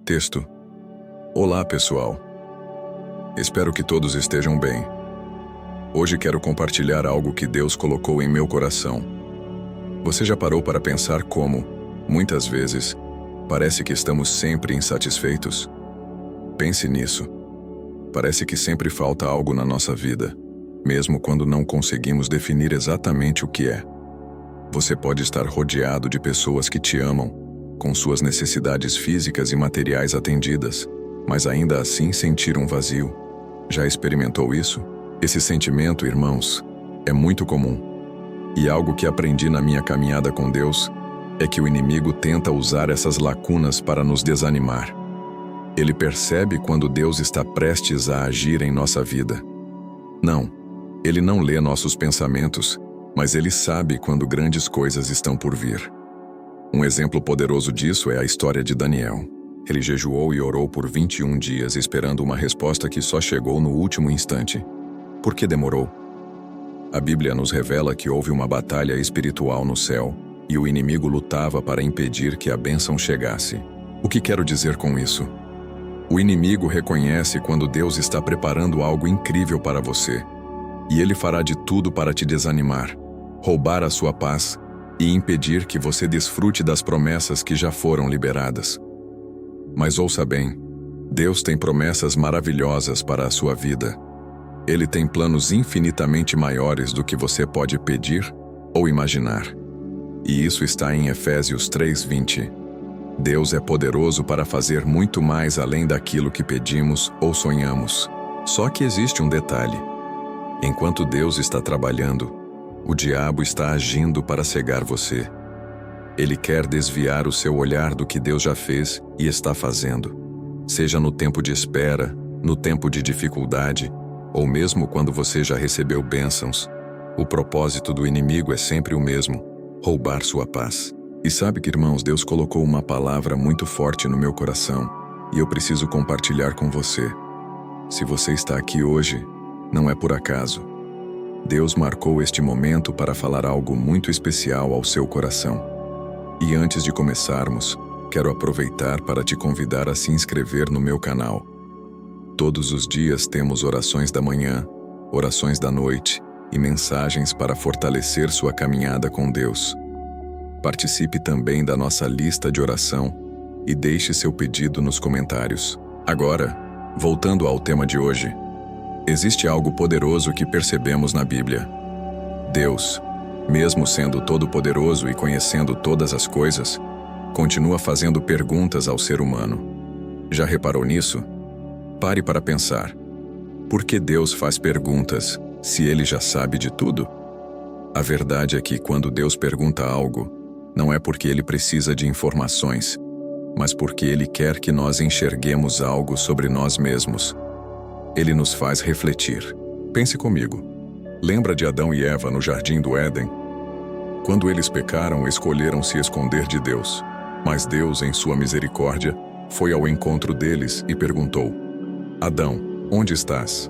Texto. Olá, pessoal. Espero que todos estejam bem. Hoje quero compartilhar algo que Deus colocou em meu coração. Você já parou para pensar como, muitas vezes, parece que estamos sempre insatisfeitos? Pense nisso. Parece que sempre falta algo na nossa vida, mesmo quando não conseguimos definir exatamente o que é. Você pode estar rodeado de pessoas que te amam, com suas necessidades físicas e materiais atendidas, mas ainda assim sentir um vazio. Já experimentou isso? Esse sentimento, irmãos, é muito comum. E algo que aprendi na minha caminhada com Deus é que o inimigo tenta usar essas lacunas para nos desanimar. Ele percebe quando Deus está prestes a agir em nossa vida. Não, ele não lê nossos pensamentos, mas ele sabe quando grandes coisas estão por vir. Um exemplo poderoso disso é a história de Daniel. Ele jejuou e orou por 21 dias esperando uma resposta que só chegou no último instante. Por que demorou? A Bíblia nos revela que houve uma batalha espiritual no céu e o inimigo lutava para impedir que a bênção chegasse. O que quero dizer com isso? O inimigo reconhece quando Deus está preparando algo incrível para você, e ele fará de tudo para te desanimar, roubar a sua paz e impedir que você desfrute das promessas que já foram liberadas. Mas ouça bem, Deus tem promessas maravilhosas para a sua vida. Ele tem planos infinitamente maiores do que você pode pedir ou imaginar. E isso está em Efésios 3:20. Deus é poderoso para fazer muito mais além daquilo que pedimos ou sonhamos. Só que existe um detalhe. Enquanto Deus está trabalhando, o diabo está agindo para cegar você. Ele quer desviar o seu olhar do que Deus já fez e está fazendo. Seja no tempo de espera, no tempo de dificuldade, ou mesmo quando você já recebeu bênçãos, o propósito do inimigo é sempre o mesmo: roubar sua paz. E sabe que, irmãos, Deus colocou uma palavra muito forte no meu coração, e eu preciso compartilhar com você. Se você está aqui hoje, não é por acaso. Deus marcou este momento para falar algo muito especial ao seu coração. E antes de começarmos, quero aproveitar para te convidar a se inscrever no meu canal. Todos os dias temos orações da manhã, orações da noite e mensagens para fortalecer sua caminhada com Deus. Participe também da nossa lista de oração e deixe seu pedido nos comentários. Agora, voltando ao tema de hoje, existe algo poderoso que percebemos na Bíblia. Deus, mesmo sendo todo-poderoso e conhecendo todas as coisas, continua fazendo perguntas ao ser humano. Já reparou nisso? Pare para pensar. Por que Deus faz perguntas se ele já sabe de tudo? A verdade é que quando Deus pergunta algo, não é porque ele precisa de informações, mas porque ele quer que nós enxerguemos algo sobre nós mesmos. Ele nos faz refletir. Pense comigo. Lembra de Adão e Eva no jardim do Éden? Quando eles pecaram, escolheram se esconder de Deus. Mas Deus, em sua misericórdia, foi ao encontro deles e perguntou: Adão, onde estás?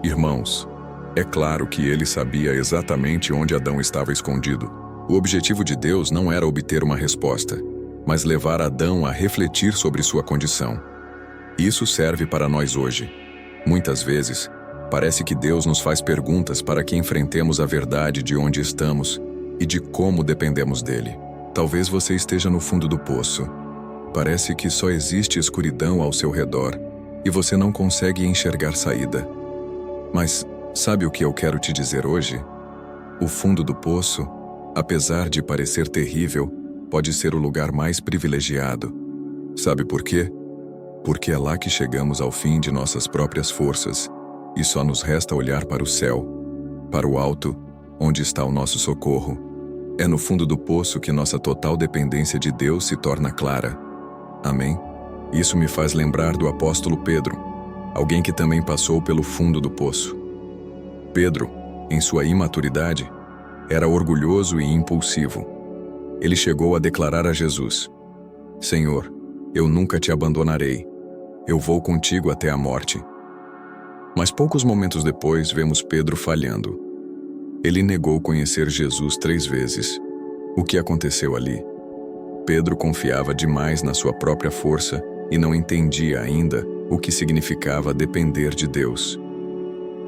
Irmãos, é claro que ele sabia exatamente onde Adão estava escondido. O objetivo de Deus não era obter uma resposta, mas levar Adão a refletir sobre sua condição. Isso serve para nós hoje. Muitas vezes, parece que Deus nos faz perguntas para que enfrentemos a verdade de onde estamos e de como dependemos dele. Talvez você esteja no fundo do poço. Parece que só existe escuridão ao seu redor e você não consegue enxergar saída. Mas sabe o que eu quero te dizer hoje? O fundo do poço, apesar de parecer terrível, pode ser o lugar mais privilegiado. Sabe por quê? Porque é lá que chegamos ao fim de nossas próprias forças e só nos resta olhar para o céu, para o alto, onde está o nosso socorro. É no fundo do poço que nossa total dependência de Deus se torna clara. Amém? Isso me faz lembrar do apóstolo Pedro, alguém que também passou pelo fundo do poço. Pedro, em sua imaturidade, era orgulhoso e impulsivo. Ele chegou a declarar a Jesus: Senhor, eu nunca te abandonarei. Eu vou contigo até a morte. Mas poucos momentos depois vemos Pedro falhando. Ele negou conhecer Jesus 3 vezes. O que aconteceu ali? Pedro confiava demais na sua própria força e não entendia ainda o que significava depender de Deus.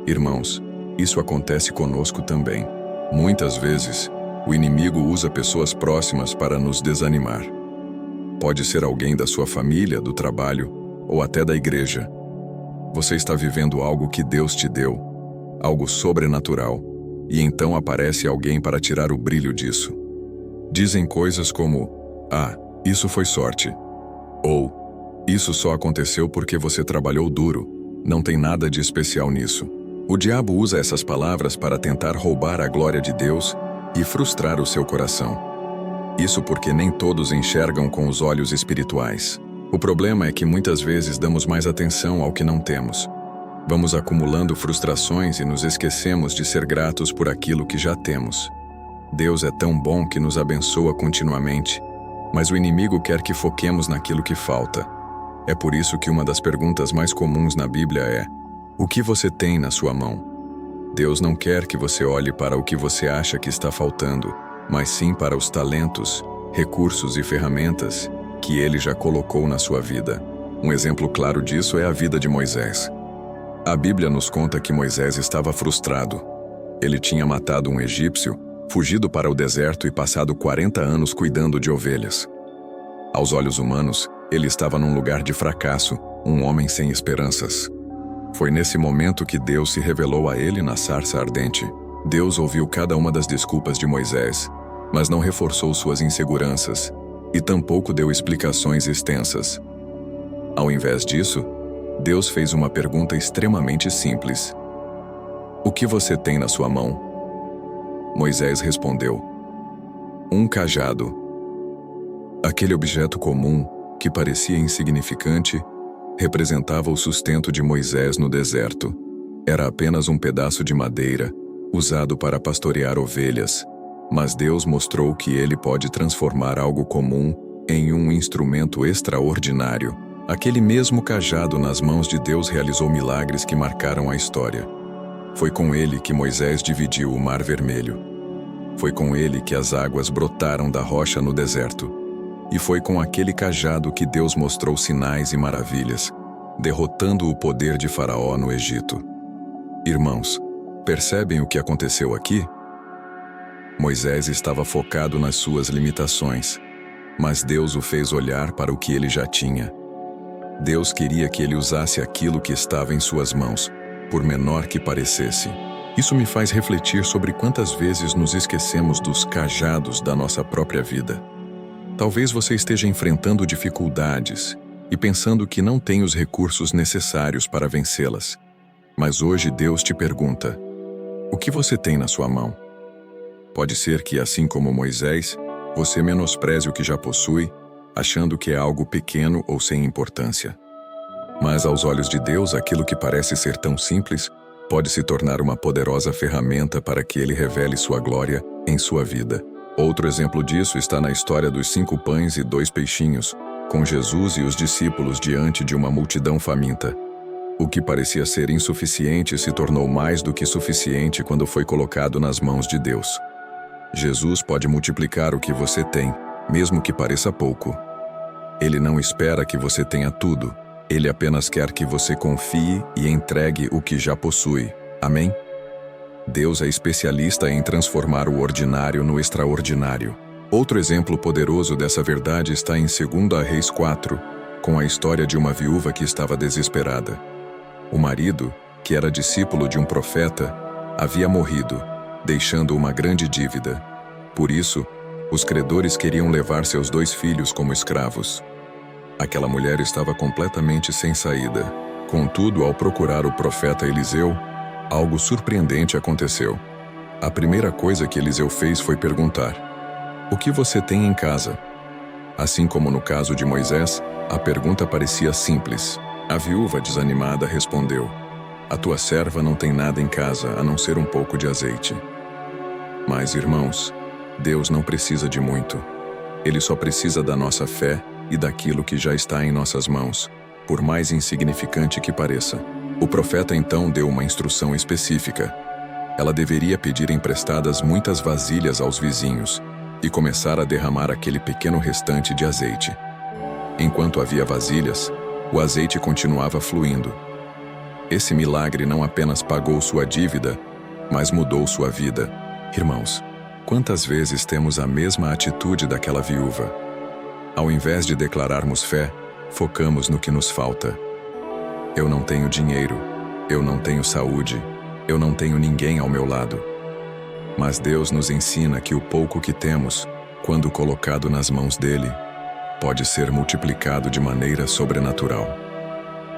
Irmãos, isso acontece conosco também. Muitas vezes, o inimigo usa pessoas próximas para nos desanimar. Pode ser alguém da sua família, do trabalho ou até da igreja. Você está vivendo algo que Deus te deu, algo sobrenatural, e então aparece alguém para tirar o brilho disso. Dizem coisas como: "Ah, isso foi sorte", ou "Isso só aconteceu porque você trabalhou duro, não tem nada de especial nisso". O diabo usa essas palavras para tentar roubar a glória de Deus e frustrar o seu coração. Isso porque nem todos enxergam com os olhos espirituais. O problema é que muitas vezes damos mais atenção ao que não temos. Vamos acumulando frustrações e nos esquecemos de ser gratos por aquilo que já temos. Deus é tão bom que nos abençoa continuamente, mas o inimigo quer que foquemos naquilo que falta. É por isso que uma das perguntas mais comuns na Bíblia é: o que você tem na sua mão? Deus não quer que você olhe para o que você acha que está faltando, mas sim para os talentos, recursos e ferramentas que Ele já colocou na sua vida. Um exemplo claro disso é a vida de Moisés. A Bíblia nos conta que Moisés estava frustrado. Ele tinha matado um egípcio, fugido para o deserto e passado 40 anos cuidando de ovelhas. Aos olhos humanos, ele estava num lugar de fracasso, um homem sem esperanças. Foi nesse momento que Deus se revelou a ele na sarça ardente. Deus ouviu cada uma das desculpas de Moisés, mas não reforçou suas inseguranças e tampouco deu explicações extensas. Ao invés disso, Deus fez uma pergunta extremamente simples: o que você tem na sua mão? Moisés respondeu: um cajado. Aquele objeto comum, que parecia insignificante, representava o sustento de Moisés no deserto. Era apenas um pedaço de madeira, usado para pastorear ovelhas, mas Deus mostrou que ele pode transformar algo comum em um instrumento extraordinário. Aquele mesmo cajado nas mãos de Deus realizou milagres que marcaram a história. Foi com ele que Moisés dividiu o Mar Vermelho. Foi com ele que as águas brotaram da rocha no deserto. E foi com aquele cajado que Deus mostrou sinais e maravilhas, derrotando o poder de Faraó no Egito. Irmãos, percebem o que aconteceu aqui? Moisés estava focado nas suas limitações, mas Deus o fez olhar para o que ele já tinha. Deus queria que ele usasse aquilo que estava em suas mãos, por menor que parecesse. Isso me faz refletir sobre quantas vezes nos esquecemos dos cajados da nossa própria vida. Talvez você esteja enfrentando dificuldades e pensando que não tem os recursos necessários para vencê-las. Mas hoje Deus te pergunta: o que você tem na sua mão? Pode ser que, assim como Moisés, você menospreze o que já possui, achando que é algo pequeno ou sem importância. Mas aos olhos de Deus, aquilo que parece ser tão simples pode se tornar uma poderosa ferramenta para que Ele revele sua glória em sua vida. Outro exemplo disso está na história dos 5 pães e 2 peixinhos, com Jesus e os discípulos diante de uma multidão faminta. O que parecia ser insuficiente se tornou mais do que suficiente quando foi colocado nas mãos de Deus. Jesus pode multiplicar o que você tem, mesmo que pareça pouco. Ele não espera que você tenha tudo, Ele apenas quer que você confie e entregue o que já possui. Amém? Deus é especialista em transformar o ordinário no extraordinário. Outro exemplo poderoso dessa verdade está em 2 Reis 4, com a história de uma viúva que estava desesperada. O marido, que era discípulo de um profeta, havia morrido, deixando uma grande dívida. Por isso, os credores queriam levar seus 2 filhos como escravos. Aquela mulher estava completamente sem saída. Contudo, ao procurar o profeta Eliseu, algo surpreendente aconteceu. A primeira coisa que Eliseu fez foi perguntar: o que você tem em casa? Assim como no caso de Moisés, a pergunta parecia simples. A viúva, desanimada, respondeu: a tua serva não tem nada em casa a não ser um pouco de azeite. Mas, irmãos, Deus não precisa de muito. Ele só precisa da nossa fé e daquilo que já está em nossas mãos, por mais insignificante que pareça. O profeta então deu uma instrução específica. Ela deveria pedir emprestadas muitas vasilhas aos vizinhos e começar a derramar aquele pequeno restante de azeite. Enquanto havia vasilhas, o azeite continuava fluindo. Esse milagre não apenas pagou sua dívida, mas mudou sua vida. Irmãos, quantas vezes temos a mesma atitude daquela viúva? Ao invés de declararmos fé, focamos no que nos falta. Eu não tenho dinheiro, eu não tenho saúde, eu não tenho ninguém ao meu lado. Mas Deus nos ensina que o pouco que temos, quando colocado nas mãos dele, pode ser multiplicado de maneira sobrenatural.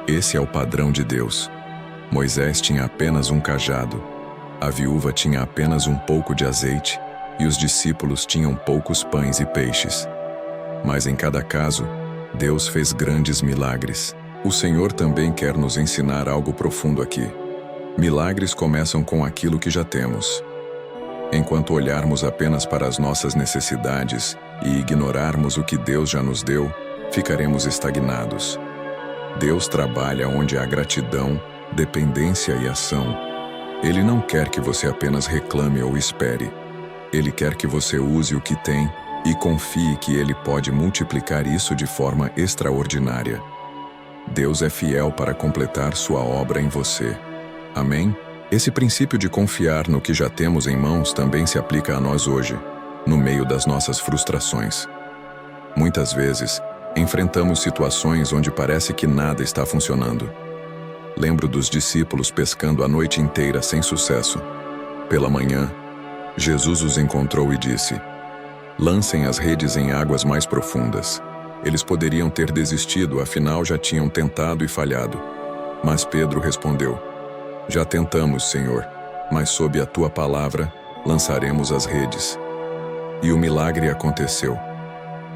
Esse é o padrão de Deus. Moisés tinha apenas um cajado, a viúva tinha apenas um pouco de azeite e os discípulos tinham poucos pães e peixes. Mas em cada caso, Deus fez grandes milagres. O Senhor também quer nos ensinar algo profundo aqui. Milagres começam com aquilo que já temos. Enquanto olharmos apenas para as nossas necessidades e ignorarmos o que Deus já nos deu, ficaremos estagnados. Deus trabalha onde há gratidão, dependência e ação. Ele não quer que você apenas reclame ou espere. Ele quer que você use o que tem e confie que Ele pode multiplicar isso de forma extraordinária. Deus é fiel para completar sua obra em você. Amém? Esse princípio de confiar no que já temos em mãos também se aplica a nós hoje, no meio das nossas frustrações. Muitas vezes, enfrentamos situações onde parece que nada está funcionando. Lembro dos discípulos pescando a noite inteira sem sucesso. Pela manhã, Jesus os encontrou e disse: "Lancem as redes em águas mais profundas." Eles poderiam ter desistido, afinal já tinham tentado e falhado. Mas Pedro respondeu: "Já tentamos, Senhor, mas sob a tua palavra lançaremos as redes." E o milagre aconteceu.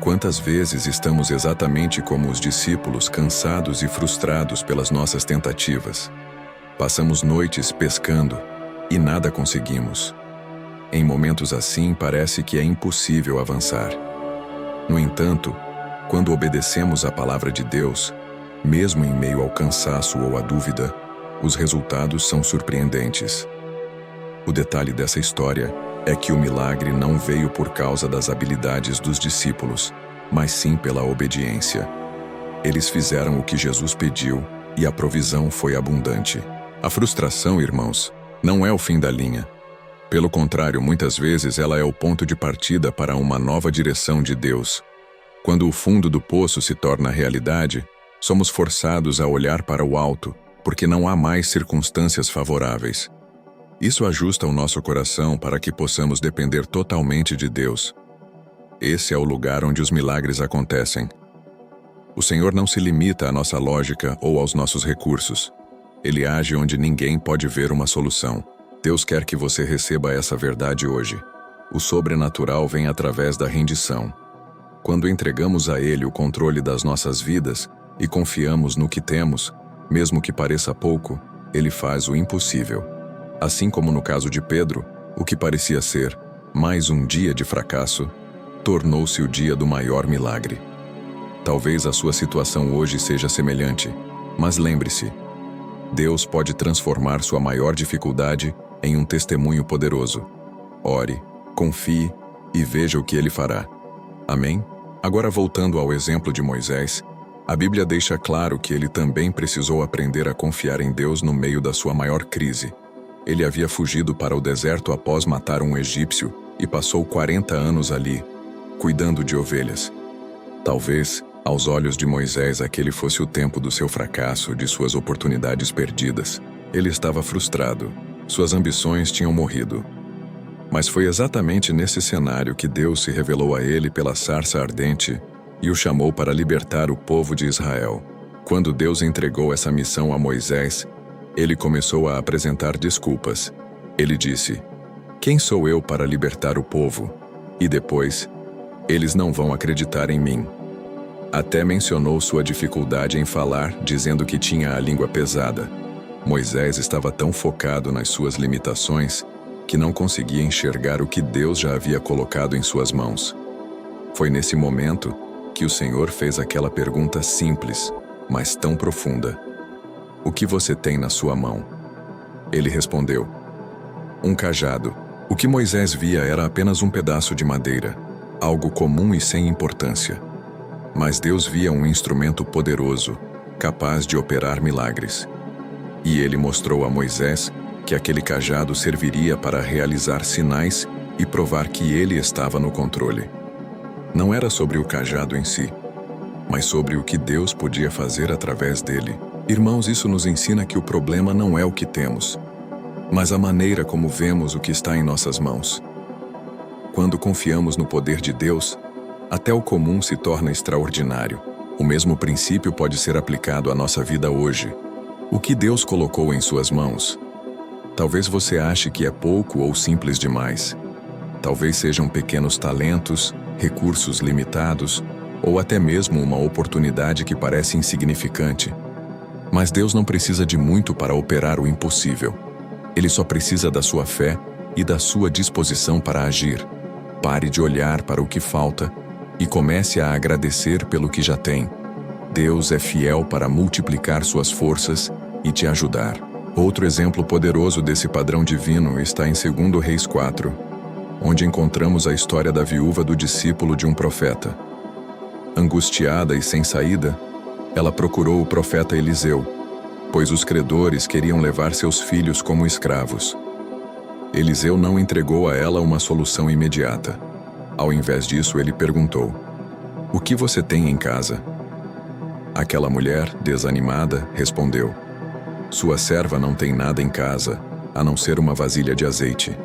Quantas vezes estamos exatamente como os discípulos, cansados e frustrados pelas nossas tentativas? Passamos noites pescando e nada conseguimos. Em momentos assim, parece que é impossível avançar. No entanto, quando obedecemos à palavra de Deus, mesmo em meio ao cansaço ou à dúvida, os resultados são surpreendentes. O detalhe dessa história é que o milagre não veio por causa das habilidades dos discípulos, mas sim pela obediência. Eles fizeram o que Jesus pediu e a provisão foi abundante. A frustração, irmãos, não é o fim da linha. Pelo contrário, muitas vezes ela é o ponto de partida para uma nova direção de Deus. Quando o fundo do poço se torna realidade, somos forçados a olhar para o alto, porque não há mais circunstâncias favoráveis. Isso ajusta o nosso coração para que possamos depender totalmente de Deus. Esse é o lugar onde os milagres acontecem. O Senhor não se limita à nossa lógica ou aos nossos recursos. Ele age onde ninguém pode ver uma solução. Deus quer que você receba essa verdade hoje. O sobrenatural vem através da rendição. Quando entregamos a Ele o controle das nossas vidas e confiamos no que temos, mesmo que pareça pouco, Ele faz o impossível. Assim como no caso de Pedro, o que parecia ser mais um dia de fracasso, tornou-se o dia do maior milagre. Talvez a sua situação hoje seja semelhante, mas lembre-se, Deus pode transformar sua maior dificuldade em um testemunho poderoso. Ore, confie e veja o que Ele fará. Amém? Agora, voltando ao exemplo de Moisés, a Bíblia deixa claro que ele também precisou aprender a confiar em Deus no meio da sua maior crise. Ele havia fugido para o deserto após matar um egípcio e passou 40 anos ali, cuidando de ovelhas. Talvez, aos olhos de Moisés, aquele fosse o tempo do seu fracasso, de suas oportunidades perdidas. Ele estava frustrado, suas ambições tinham morrido. Mas foi exatamente nesse cenário que Deus se revelou a ele pela sarça ardente e o chamou para libertar o povo de Israel. Quando Deus entregou essa missão a Moisés, ele começou a apresentar desculpas. Ele disse: "Quem sou eu para libertar o povo?" E depois: "Eles não vão acreditar em mim." Até mencionou sua dificuldade em falar, dizendo que tinha a língua pesada. Moisés estava tão focado nas suas limitações que não conseguia enxergar o que Deus já havia colocado em suas mãos. Foi nesse momento que o Senhor fez aquela pergunta simples, mas tão profunda: "O que você tem na sua mão?" Ele respondeu: "Um cajado." O que Moisés via era apenas um pedaço de madeira, algo comum e sem importância. Mas Deus via um instrumento poderoso, capaz de operar milagres. E ele mostrou a Moisés que aquele cajado serviria para realizar sinais e provar que ele estava no controle. Não era sobre o cajado em si, mas sobre o que Deus podia fazer através dele. Irmãos, isso nos ensina que o problema não é o que temos, mas a maneira como vemos o que está em nossas mãos. Quando confiamos no poder de Deus, até o comum se torna extraordinário. O mesmo princípio pode ser aplicado à nossa vida hoje. O que Deus colocou em suas mãos? Talvez você ache que é pouco ou simples demais. Talvez sejam pequenos talentos, recursos limitados, ou até mesmo uma oportunidade que parece insignificante. Mas Deus não precisa de muito para operar o impossível. Ele só precisa da sua fé e da sua disposição para agir. Pare de olhar para o que falta e comece a agradecer pelo que já tem. Deus é fiel para multiplicar suas forças e te ajudar. Outro exemplo poderoso desse padrão divino está em 2 Reis 4, onde encontramos a história da viúva do discípulo de um profeta. Angustiada e sem saída, ela procurou o profeta Eliseu, pois os credores queriam levar seus filhos como escravos. Eliseu não entregou a ela uma solução imediata. Ao invés disso, ele perguntou: "O que você tem em casa?" Aquela mulher, desanimada, respondeu: "Sua serva não tem nada em casa, a não ser uma vasilha de azeite."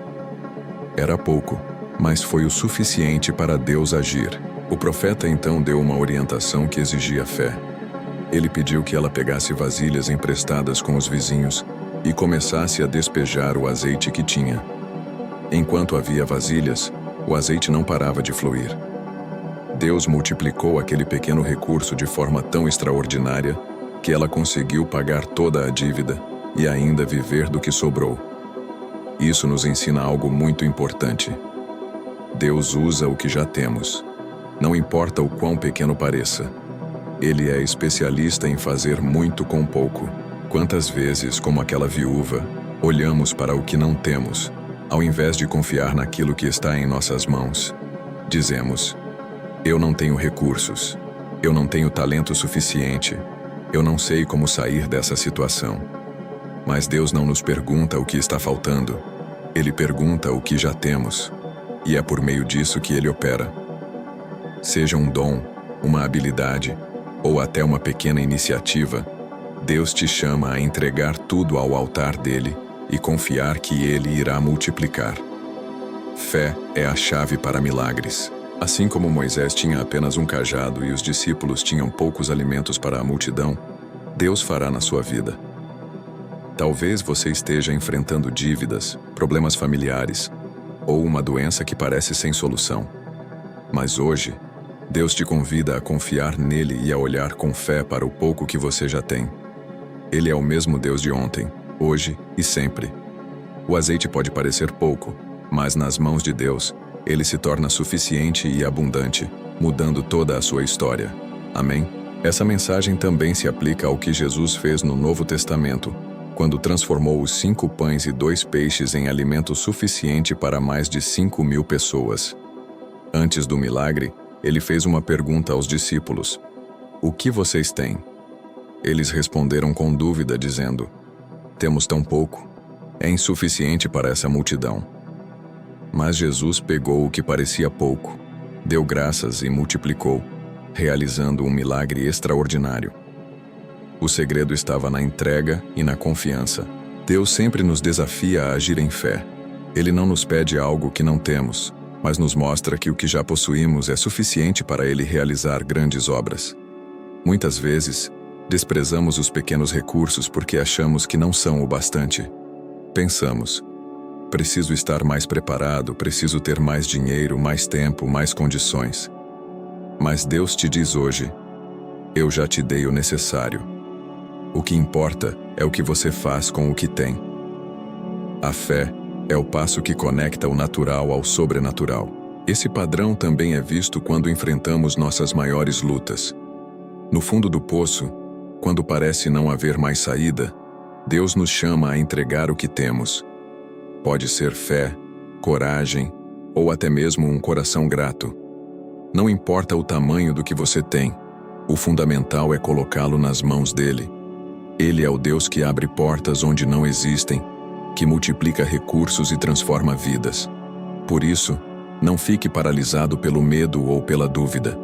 Era pouco, mas foi o suficiente para Deus agir. O profeta então deu uma orientação que exigia fé. Ele pediu que ela pegasse vasilhas emprestadas com os vizinhos e começasse a despejar o azeite que tinha. Enquanto havia vasilhas, o azeite não parava de fluir. Deus multiplicou aquele pequeno recurso de forma tão extraordinária que ela conseguiu pagar toda a dívida e ainda viver do que sobrou. Isso nos ensina algo muito importante. Deus usa o que já temos. Não importa o quão pequeno pareça. Ele é especialista em fazer muito com pouco. Quantas vezes, como aquela viúva, olhamos para o que não temos, ao invés de confiar naquilo que está em nossas mãos? Dizemos: "Eu não tenho recursos. Eu não tenho talento suficiente. Eu não sei como sair dessa situação." Mas Deus não nos pergunta o que está faltando. Ele pergunta o que já temos. E é por meio disso que Ele opera. Seja um dom, uma habilidade, ou até uma pequena iniciativa, Deus te chama a entregar tudo ao altar dele e confiar que Ele irá multiplicar. Fé é a chave para milagres. Assim como Moisés tinha apenas um cajado e os discípulos tinham poucos alimentos para a multidão, Deus fará na sua vida. Talvez você esteja enfrentando dívidas, problemas familiares, ou uma doença que parece sem solução. Mas hoje, Deus te convida a confiar nele e a olhar com fé para o pouco que você já tem. Ele é o mesmo Deus de ontem, hoje e sempre. O azeite pode parecer pouco, mas nas mãos de Deus, ele se torna suficiente e abundante, mudando toda a sua história. Amém? Essa mensagem também se aplica ao que Jesus fez no Novo Testamento, quando transformou os 5 pães e 2 peixes em alimento suficiente para mais de 5.000 pessoas. Antes do milagre, ele fez uma pergunta aos discípulos: "O que vocês têm?" Eles responderam com dúvida, dizendo: "Temos tão pouco. É insuficiente para essa multidão." Mas Jesus pegou o que parecia pouco, deu graças e multiplicou, realizando um milagre extraordinário. O segredo estava na entrega e na confiança. Deus sempre nos desafia a agir em fé. Ele não nos pede algo que não temos, mas nos mostra que o que já possuímos é suficiente para Ele realizar grandes obras. Muitas vezes, desprezamos os pequenos recursos porque achamos que não são o bastante. Pensamos: preciso estar mais preparado, preciso ter mais dinheiro, mais tempo, mais condições. Mas Deus te diz hoje: eu já te dei o necessário. O que importa é o que você faz com o que tem. A fé é o passo que conecta o natural ao sobrenatural. Esse padrão também é visto quando enfrentamos nossas maiores lutas. No fundo do poço, quando parece não haver mais saída, Deus nos chama a entregar o que temos. Pode ser fé, coragem ou até mesmo um coração grato. Não importa o tamanho do que você tem, o fundamental é colocá-lo nas mãos dele. Ele é o Deus que abre portas onde não existem, que multiplica recursos e transforma vidas. Por isso, não fique paralisado pelo medo ou pela dúvida.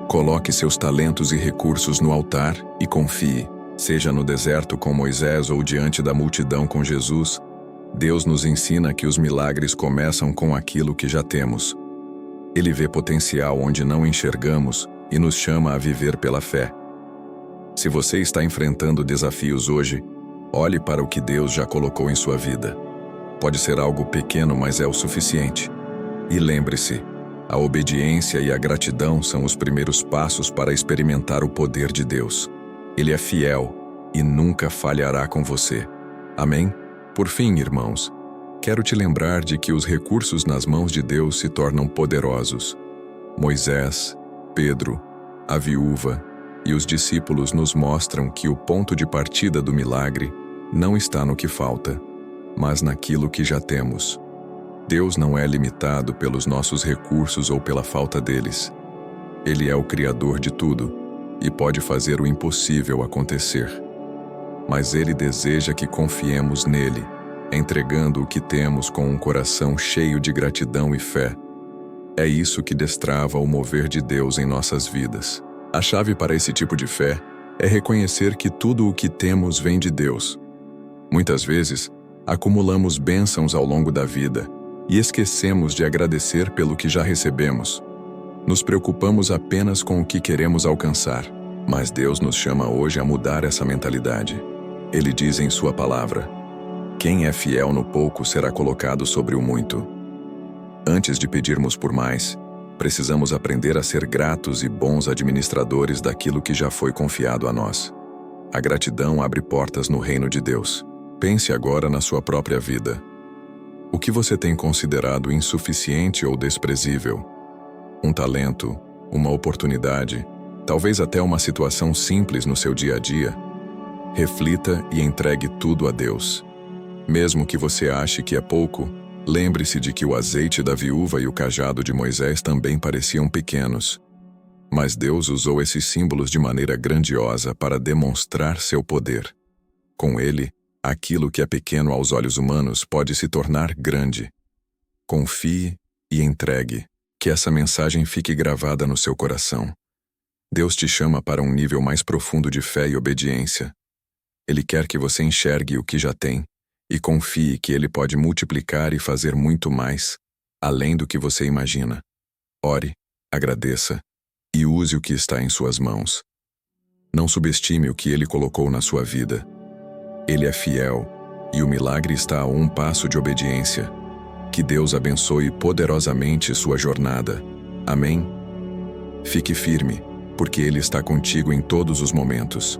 Coloque seus talentos e recursos no altar e confie. Seja no deserto com Moisés ou diante da multidão com Jesus, Deus nos ensina que os milagres começam com aquilo que já temos. Ele vê potencial onde não enxergamos e nos chama a viver pela fé. Se você está enfrentando desafios hoje, olhe para o que Deus já colocou em sua vida. Pode ser algo pequeno, mas é o suficiente. E lembre-se, a obediência e a gratidão são os primeiros passos para experimentar o poder de Deus. Ele é fiel e nunca falhará com você. Amém? Por fim, irmãos, quero te lembrar de que os recursos nas mãos de Deus se tornam poderosos. Moisés, Pedro, a viúva e os discípulos nos mostram que o ponto de partida do milagre não está no que falta, mas naquilo que já temos. Deus não é limitado pelos nossos recursos ou pela falta deles. Ele é o Criador de tudo e pode fazer o impossível acontecer. Mas Ele deseja que confiemos nele, entregando o que temos com um coração cheio de gratidão e fé. É isso que destrava o mover de Deus em nossas vidas. A chave para esse tipo de fé é reconhecer que tudo o que temos vem de Deus. Muitas vezes, acumulamos bênçãos ao longo da vida e esquecemos de agradecer pelo que já recebemos. Nos preocupamos apenas com o que queremos alcançar, mas Deus nos chama hoje a mudar essa mentalidade. Ele diz em sua palavra: quem é fiel no pouco será colocado sobre o muito. Antes de pedirmos por mais, precisamos aprender a ser gratos e bons administradores daquilo que já foi confiado a nós. A gratidão abre portas no reino de Deus. Pense agora na sua própria vida. O que você tem considerado insuficiente ou desprezível? Um talento, uma oportunidade, talvez até uma situação simples no seu dia a dia? Reflita e entregue tudo a Deus. Mesmo que você ache que é pouco, lembre-se de que o azeite da viúva e o cajado de Moisés também pareciam pequenos. Mas Deus usou esses símbolos de maneira grandiosa para demonstrar seu poder. Com ele, aquilo que é pequeno aos olhos humanos pode se tornar grande. Confie e entregue, que essa mensagem fique gravada no seu coração. Deus te chama para um nível mais profundo de fé e obediência. Ele quer que você enxergue o que já tem e confie que Ele pode multiplicar e fazer muito mais, além do que você imagina. Ore, agradeça e use o que está em suas mãos. Não subestime o que Ele colocou na sua vida. Ele é fiel e o milagre está a um passo de obediência. Que Deus abençoe poderosamente sua jornada. Amém? Fique firme, porque Ele está contigo em todos os momentos.